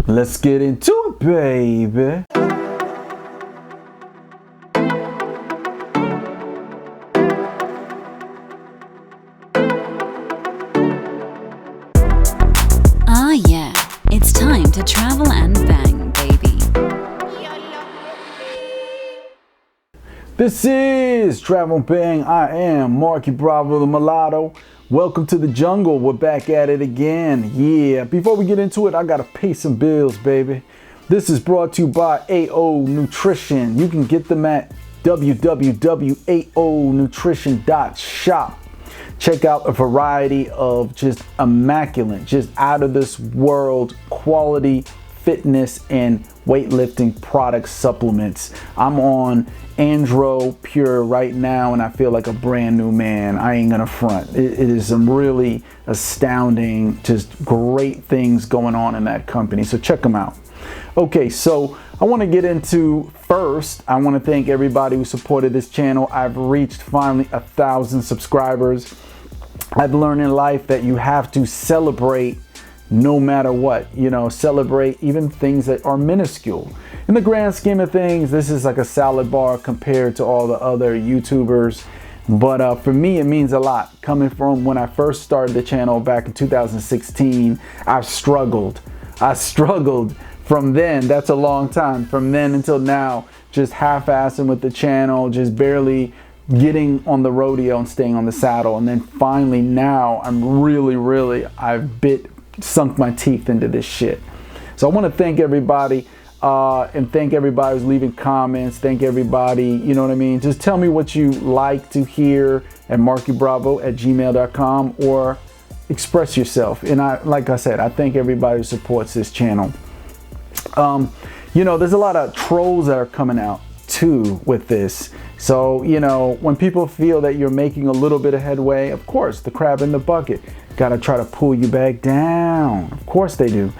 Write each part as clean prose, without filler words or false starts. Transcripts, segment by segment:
Let's get into it, baby. Ah yeah, it's time to travel and bang, baby. This is Travel and Bang. I am Marky Bravo the Mulatto. Welcome to the jungle. We're back at it again. Yeah, before we get into it, I gotta pay some bills, baby. This is brought to you by AO Nutrition. You can get them at www.aonutrition.shop. Check out a variety of just immaculate, just out of this world quality fitness and weightlifting product supplements. I'm on Andro Pure right now and I feel like a brand new man. I ain't gonna front. It is some really astounding, just great things going on in that company. So check them out. Okay, so I want to get into first, I want to thank everybody who supported this channel. I've reached finally 1,000 subscribers. I've learned in life that you have to celebrate no matter what, you know, celebrate even things that are minuscule. In the grand scheme of things, this is like a salad bar compared to all the other YouTubers. But for me, it means a lot. Coming from when I first started the channel back in 2016, I've struggled. I struggled from then. That's a long time. From then until now, just half-assing with the channel, just barely getting on the rodeo and staying on the saddle. And then finally now, I'm really, I've sunk my teeth into this shit. So I want to thank everybody and thank everybody who's leaving comments. Thank everybody, you know what I mean? Just tell me what you like to hear at markybravo@gmail.com or express yourself. And like I said, I thank everybody who supports this channel. You know, there's a lot of trolls that are coming out too with this. So, you know, when people feel that you're making a little bit of headway, of course, the crab in the bucket got to try to pull you back down. Of course they do.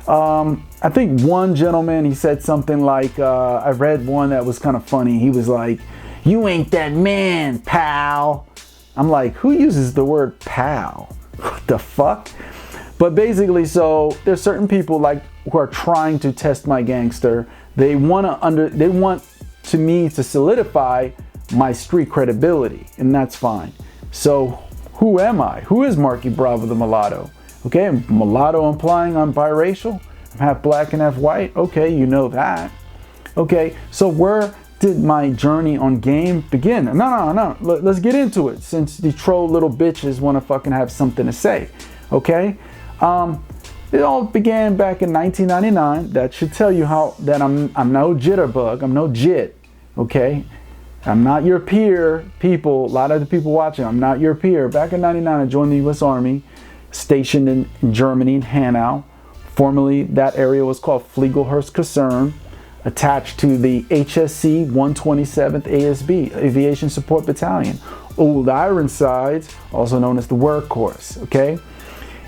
I think one gentleman, he said something like, I read one that was kind of funny. He was like, "You ain't that man, pal." I'm like, who uses the word pal? What the fuck? But basically, so there's certain people like who are trying to test my gangster. They want to me to solidify my street credibility, and that's fine. So who am I? Who is Marky Bravo the Mulatto? Okay, mulatto implying I'm biracial. I'm half black and half white. Okay, you know that. Okay, so where did my journey on game begin? No. Let's get into it since the troll little bitches want to fucking have something to say. Okay, it all began back in 1999. That should tell you how that I'm no jitterbug. I'm no jit. Okay, I'm not your peer, people. A lot of the people watching, I'm not your peer. Back in '99, I joined the U.S. Army, stationed in Germany, in Hanau. Formerly, that area was called Fliegelhorst Kaserne, attached to the HSC 127th ASB, Aviation Support Battalion, Old Ironsides, also known as the Workhorse. Okay.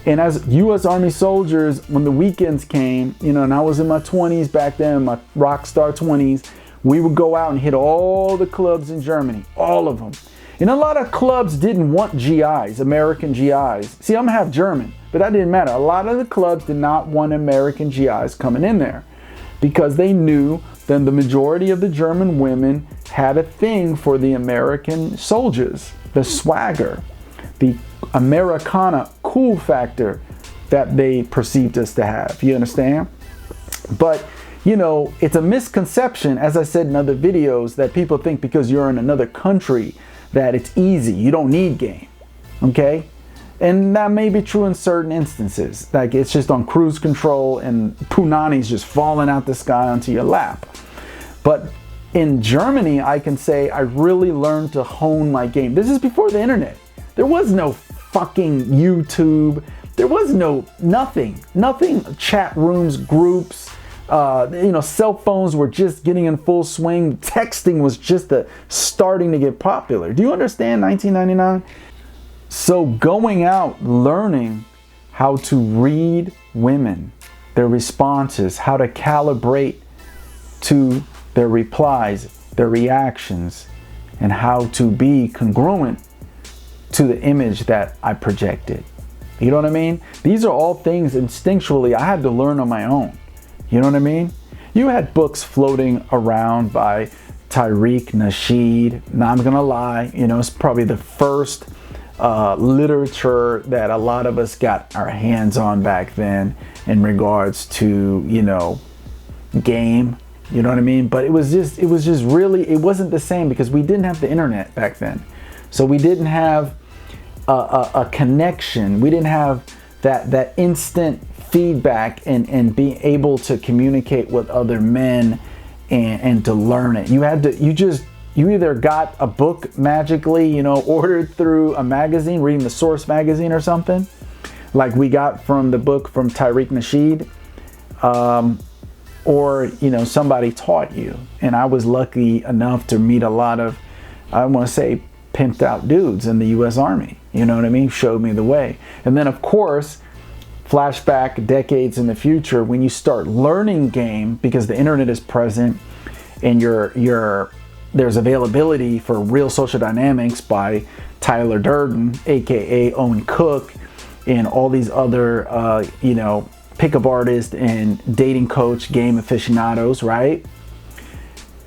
And as U.S. Army soldiers, when the weekends came, you know, and I was in my 20s back then, my rock star 20s, we would go out and hit all the clubs in Germany, all of them. And a lot of clubs didn't want GIs, American GIs. See, I'm half German, but that didn't matter. A lot of the clubs did not want American GIs coming in there because they knew that the majority of the German women had a thing for the American soldiers, the swagger, the Americana cool factor that they perceived us to have. You understand? But you know, it's a misconception, as I said in other videos, that people think because you're in another country that it's easy. You don't need game. Okay? And that may be true in certain instances. Like it's just on cruise control and punani's just falling out the sky onto your lap. But in Germany, I can say I really learned to hone my game. This is before the internet. There was no fucking YouTube. There was nothing, chat rooms, groups. You know, cell phones were just getting in full swing. Texting was just starting to get popular. Do you understand 1999? So going out, learning how to read women, their responses, how to calibrate to their replies, their reactions, and how to be congruent to the image that I projected. You know what I mean? These are all things instinctually I had to learn on my own. You know what I mean? You had books floating around by Tariq Nasheed. Now, I'm gonna lie, you know, it's probably the first literature that a lot of us got our hands on back then in regards to, you know, game. You know what I mean? But it was just really, it wasn't the same because we didn't have the internet back then. So we didn't have a connection. We didn't have that instant feedback and being able to communicate with other men and to learn it. You had to, you either got a book magically, you know, ordered through a magazine, reading the Source magazine or something, like we got from the book from Tariq Nasheed, or, you know, somebody taught you. And I was lucky enough to meet a lot of, I want to say, pimped out dudes in the U.S. Army. You know what I mean? Showed me the way. And then, of course, flashback decades in the future, when you start learning game, because the internet is present and there's availability for Real Social Dynamics by Tyler Durden, aka Owen Cook, and all these other you know, pickup artists and dating coach, game aficionados, right?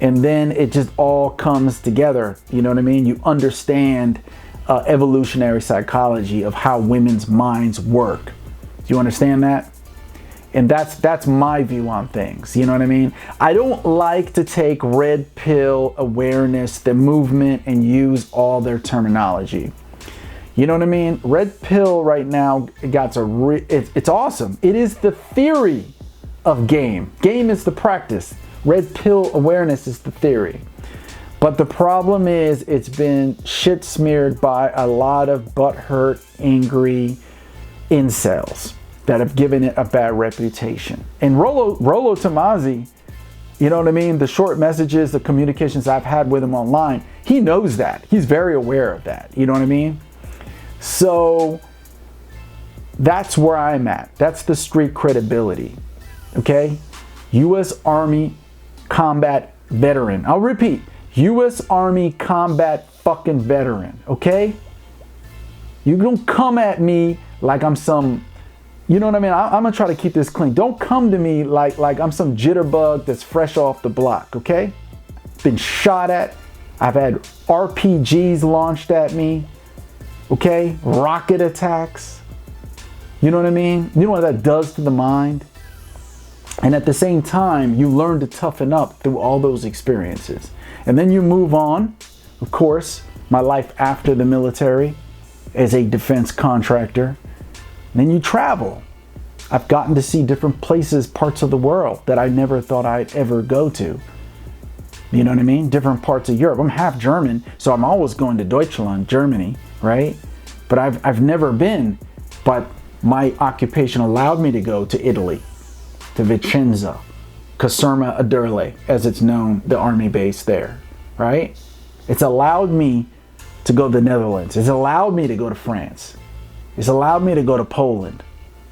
And then it just all comes together. You know what I mean? You understand evolutionary psychology of how women's minds work. Do you understand that? And that's my view on things. You know what I mean? I don't like to take red pill awareness, the movement, and use all their terminology. You know what I mean? Red pill right now got it's awesome. It is the theory of game. Game is the practice. Red pill awareness is the theory. But the problem is it's been shit smeared by a lot of butthurt, angry incels that have given it a bad reputation. And Rollo Tomassi, you know what I mean? The short messages, the communications I've had with him online, he knows that. He's very aware of that. You know what I mean? So that's where I'm at. That's the street credibility. Okay? U.S. Army combat veteran. I'll repeat. U.S. Army combat fucking veteran. Okay? You don't come at me like I'm some, you know what I mean? I'm gonna try to keep this clean. Don't come to me like I'm some jitterbug that's fresh off the block, okay? Been shot at. I've had RPGs launched at me, okay? Rocket attacks. You know what I mean? You know what that does to the mind? And at the same time, you learn to toughen up through all those experiences. And then you move on. Of course, my life after the military as a defense contractor. Then you travel. I've gotten to see different places, parts of the world that I never thought I'd ever go to. You know what I mean? Different parts of Europe. I'm half German, so I'm always going to Deutschland, Germany, right? But I've never been, but my occupation allowed me to go to Italy, to Vicenza, Caserma Aderle, as it's known, the army base there, right? It's allowed me to go to the Netherlands. It's allowed me to go to France. It's allowed me to go to Poland,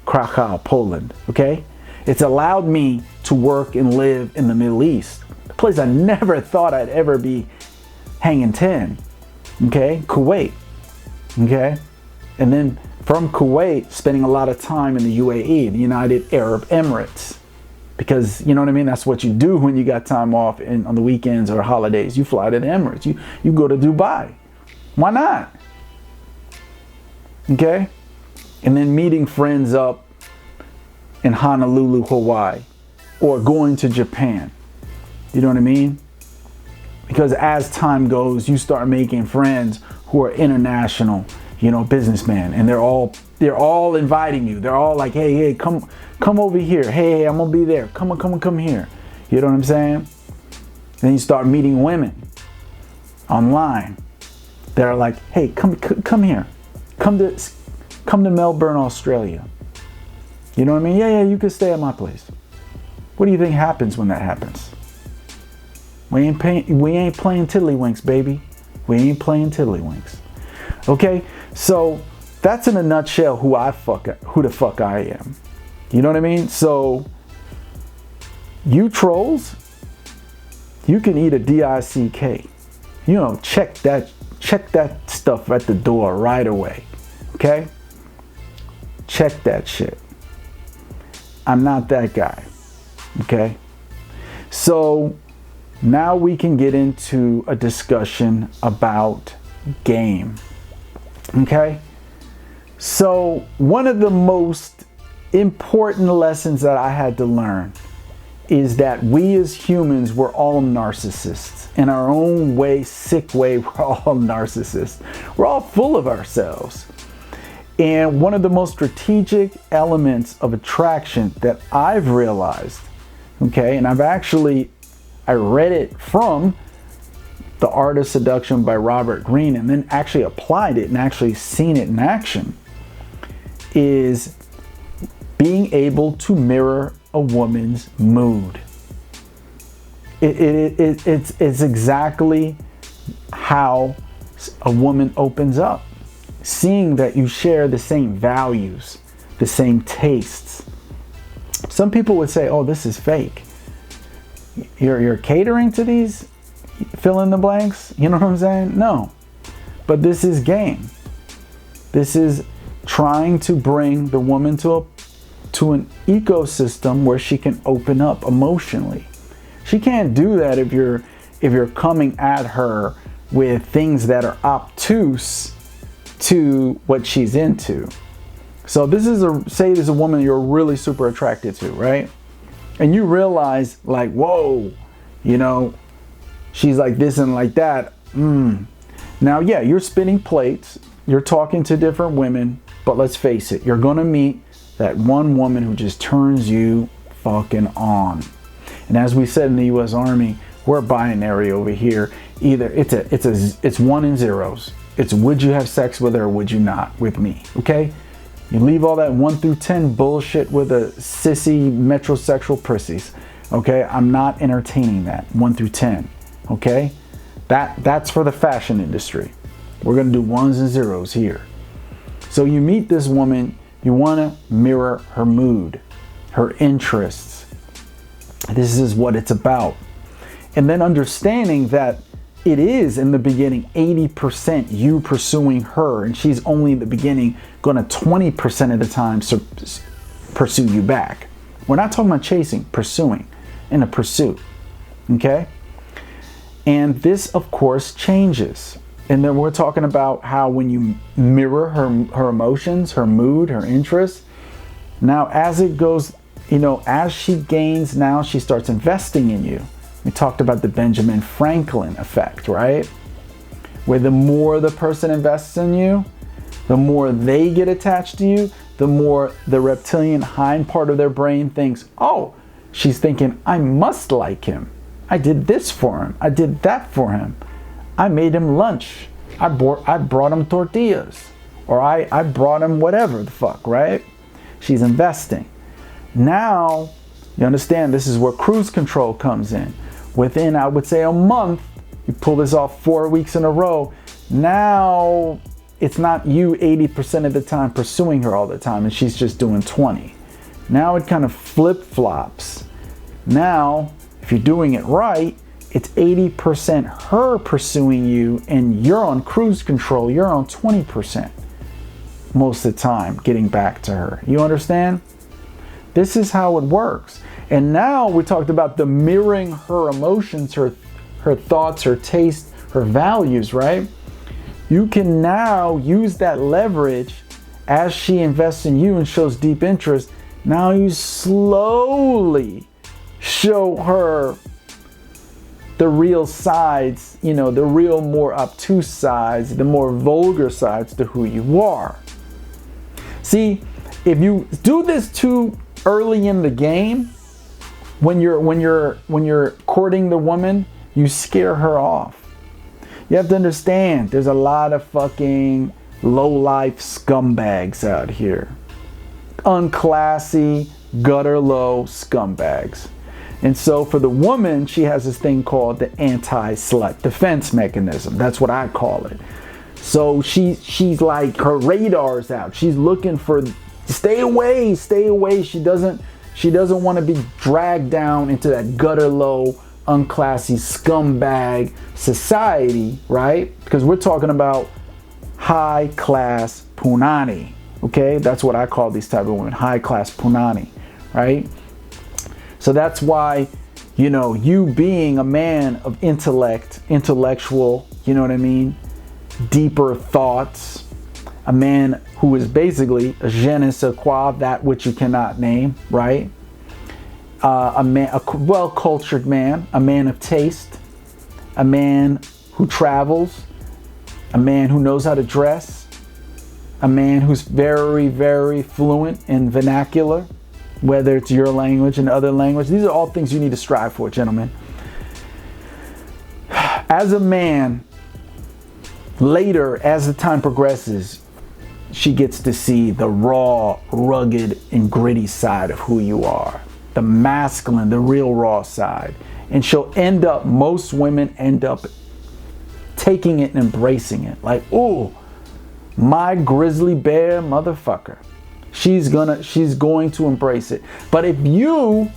Krakow, Poland, okay? It's allowed me to work and live in the Middle East, a place I never thought I'd ever be hanging 10, okay? Kuwait, okay? And then from Kuwait, spending a lot of time in the UAE, the United Arab Emirates, because, you know what I mean? That's what you do when you got time off on the weekends or holidays. You fly to the Emirates. You go to Dubai. Why not? Okay? And then meeting friends up in Honolulu, Hawaii, or going to Japan. You know what I mean? Because as time goes, you start making friends who are international, you know, businessmen, and they're all inviting you. They're all like, hey, come over here. Hey, I'm gonna be there. Come here. You know what I'm saying? Then you start meeting women online that are like, hey, come here. Come to Melbourne, Australia. You know what I mean? Yeah, you can stay at my place. What do you think happens when that happens? We ain't playing tiddlywinks, baby. We ain't playing tiddlywinks. Okay, so that's in a nutshell who the fuck I am. You know what I mean? So you trolls, you can eat a DICK. You know, check that stuff at the door right away. Okay? Check that shit. I'm not that guy. Okay. So now we can get into a discussion about game. Okay. So one of the most important lessons that I had to learn is that we as humans, we're all narcissists. In our own way, sick way, we're all narcissists. We're all full of ourselves. And one of the most strategic elements of attraction that I've realized, okay, and I read it from The Art of Seduction by Robert Greene, and then actually applied it and actually seen it in action, is being able to mirror a woman's mood. It's exactly how a woman opens up. Seeing that you share the same values, the same tastes. Some people would say, oh, this is fake. You're catering to these fill in the blanks? You know what I'm saying? No. But this is game. This is trying to bring the woman to an ecosystem where she can open up emotionally. She can't do that if you're coming at her with things that are obtuse to what she's into. So this is say there's a woman you're really super attracted to, right? And you realize like, whoa, you know, she's like this and like that. Now, yeah, you're spinning plates, you're talking to different women, but let's face it, you're gonna meet that one woman who just turns you fucking on. And as we said in the US Army, we're binary over here. Either it's one and zeros. It's would you have sex with her or would you not with me, okay? You leave all that 1 through 10 bullshit with a sissy metrosexual prissies, okay? I'm not entertaining that, 1 through 10, okay? That's for the fashion industry. We're gonna do ones and zeros here. So you meet this woman, you wanna mirror her mood, her interests. This is what it's about. And then understanding that it is in the beginning 80% you pursuing her, and she's only in the beginning going to 20% of the time pursue you back. We're not talking about chasing, pursuing, in a pursuit. Okay? And this, of course, changes. And then we're talking about how when you mirror her emotions, her mood, her interests, now as it goes, you know, as she gains, now she starts investing in you. We talked about the Benjamin Franklin effect, right? Where the more the person invests in you, the more they get attached to you, the more the reptilian hind part of their brain thinks, oh, she's thinking, I must like him. I did this for him. I did that for him. I made him lunch. I brought him tortillas. Or I brought him whatever the fuck, right? She's investing. Now, you understand, this is where cruise control comes in. Within, I would say, a month, you pull this off 4 weeks in a row. Now, it's not you 80% of the time pursuing her all the time, and she's just doing 20. Now it kind of flip-flops. Now, if you're doing it right, it's 80% her pursuing you, and you're on cruise control. You're on 20% most of the time getting back to her. You understand? This is how it works. And now we talked about the mirroring her emotions, her thoughts, her taste, her values, right? You can now use that leverage as she invests in you and shows deep interest. Now you slowly show her the real sides, you know, the real more obtuse sides, the more vulgar sides to who you are. See, if you do this too early in the game, when you're courting the woman, you scare her off. You have to understand, there's a lot of fucking low-life scumbags out here. Unclassy, gutter low scumbags. And so for the woman, she has this thing called the anti-slut defense mechanism. That's what I call it. So she's like, her radar's out. She's looking for, stay away. She doesn't want to be dragged down into that gutter low, unclassy scumbag society, right? Because we're talking about high class punani, okay? That's what I call these type of women, high class punani, right? So that's why, you know, you being a man of intellectual, you know what I mean? Deeper thoughts, a man who is basically a je ne sais quoi, that which you cannot name, right? A well-cultured man, a man of taste, a man who travels, a man who knows how to dress, a man who's very, very fluent in vernacular, whether it's your language and other language. These are all things you need to strive for, gentlemen. As a man, later, as the time progresses, she gets to see the raw, rugged, and gritty side of who you are. The masculine, the real raw side. And most women end up taking it and embracing it. Like, ooh, my grizzly bear motherfucker. She's going to embrace it. But if you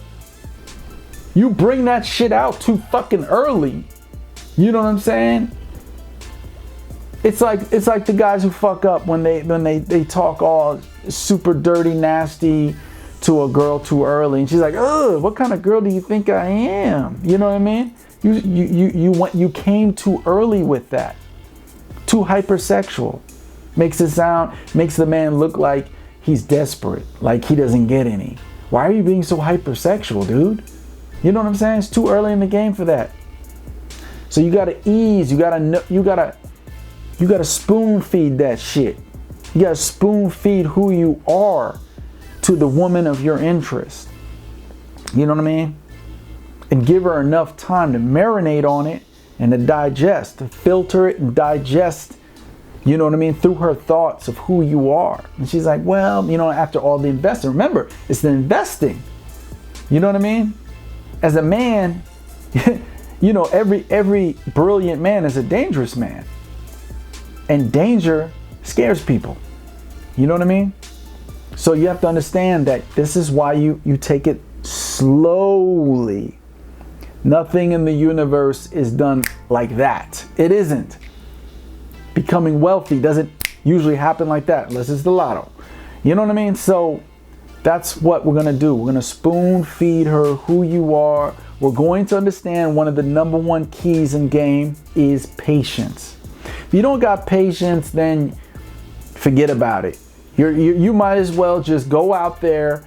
bring that shit out too fucking early, you know what I'm saying? It's like the guys who fuck up when they talk all super dirty, nasty to a girl too early, and she's like, "Ugh, what kind of girl do you think I am?" You know what I mean? You came too early with that. Too hypersexual. Makes the man look like he's desperate, like he doesn't get any. Why are you being so hypersexual, dude? You know what I'm saying? It's too early in the game for that. So you gotta ease. You gotta spoon feed that shit. You gotta spoon feed who you are to the woman of your interest. You know what I mean? And give her enough time to marinate on it and to digest, to filter it and digest, you know what I mean, through her thoughts of who you are. And she's like, well, you know, after all the investing, remember, it's the investing. You know what I mean? As a man, you know, every brilliant man is a dangerous man. And danger scares people. You know what I mean? So you have to understand that this is why you take it slowly. Nothing in the universe is done like that. It isn't. Becoming wealthy doesn't usually happen like that unless it's the lotto. You know what I mean? So that's what we're going to do. We're going to spoon feed her who you are. We're going to understand one of the number one keys in game is patience. If you don't got patience, then forget about it. You might as well just go out there,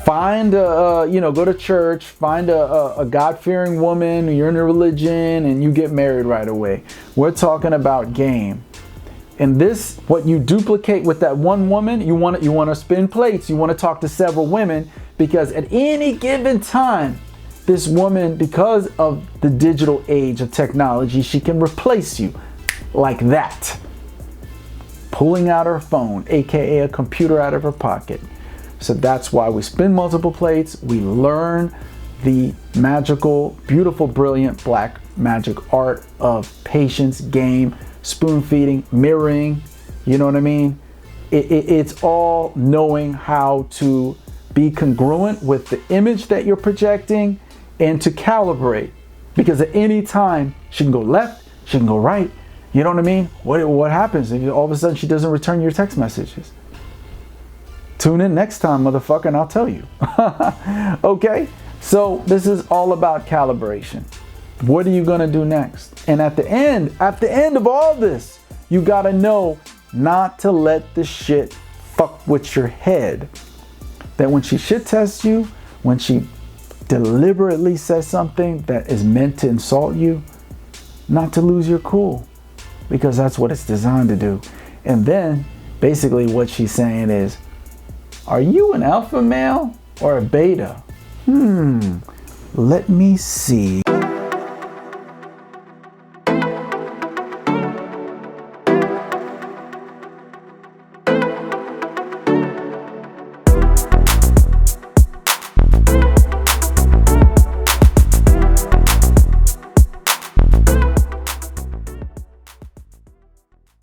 find go to church, find a God-fearing woman, you're in a religion, and you get married right away. We're talking about game. And this, what you duplicate with that one woman, you want to spin plates, you want to talk to several women, because at any given time, this woman, because of the digital age of technology, she can replace you like that. Pulling out her phone, aka a computer, out of her pocket. So that's why we spin multiple plates. We learn the magical, beautiful, brilliant black magic art of patience, game, spoon feeding, mirroring. You know what I mean? It's all knowing how to be congruent with the image that you're projecting and to calibrate. Because at any time, she can go left, she can go right. You know what I mean? What happens if all of a sudden she doesn't return your text messages? Tune in next time, motherfucker, and I'll tell you. Okay? So this is all about calibration. What are you gonna do next? And at the end of all this, you gotta know not to let the shit fuck with your head. That when she shit tests you, when she deliberately says something that is meant to insult you, not to lose your cool. Because that's what it's designed to do. And then basically what she's saying is, are you an alpha male or a beta? Let me see.